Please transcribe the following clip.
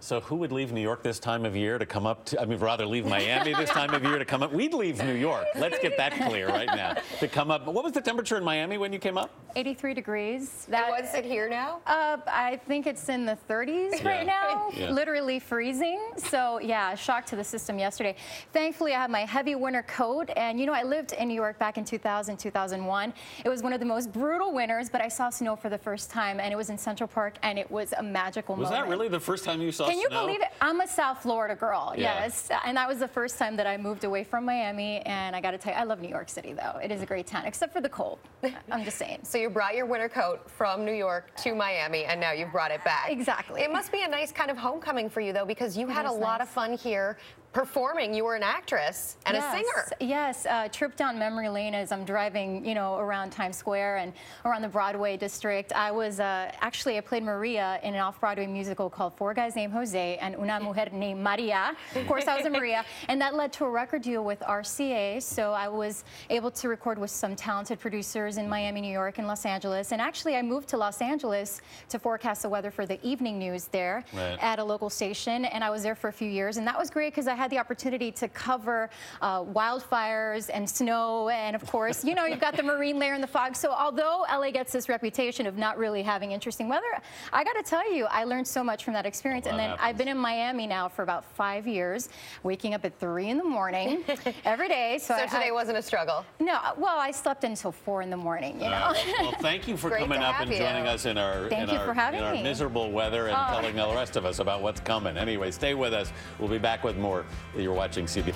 So who would leave New York this time of year to come up to, rather leave Miami this time of year to come up? We'd leave New York. Let's get that clear right now. To come up. What was the temperature in Miami when you came up? 83 degrees. What's it here now? I think it's in the 30s right now, literally freezing. So yeah, shock to the system yesterday. Thankfully, I have my heavy winter coat. And you know, I lived in New York back in 2000, 2001. It was one of the most brutal winters, but I saw snow for the first time, and it was in Central Park, and it was a magical moment. Was that really the first time you saw snow? Can you believe it? I'm a South Florida girl, Yeah. yes. And that was the first time that I moved away from Miami, and I got to tell you, I love New York City, though. It is a great town, except for the cold. I'm just saying. So you brought your winter coat from New York to Miami, and now you've brought it back. Exactly. It must be a nice kind of homecoming for you, though, because you had a lot of fun here performing. You were an actress and a singer. Yes, trip down memory lane as I'm driving, you know, around Times Square and around the Broadway district. I was actually, I played Maria in an off-Broadway musical called Four Guys Named Jose and Una Mujer Named Maria. Of course, I was a Maria, and that led to a record deal with RCA, so I was able to record with some talented producers in Miami, New York, and Los Angeles. And actually, I moved to Los Angeles to forecast the weather for the evening news there at a local station, and I was there for a few years, and that was great because I had the opportunity to cover wildfires and snow, and of course, you know, you've got the marine layer and the fog. So although LA gets this reputation of not really having interesting weather, I got to tell you, I learned so much from that experience. And then I've been in Miami now for about 5 years, waking up at 3 in the morning every day. So today wasn't a struggle? No, well, I slept until 4 in the morning, you know. Well, thank you for coming up and joining us in our, miserable weather and telling the rest of us about what's coming. Anyway, stay with us. We'll be back with more. You're watching CBS.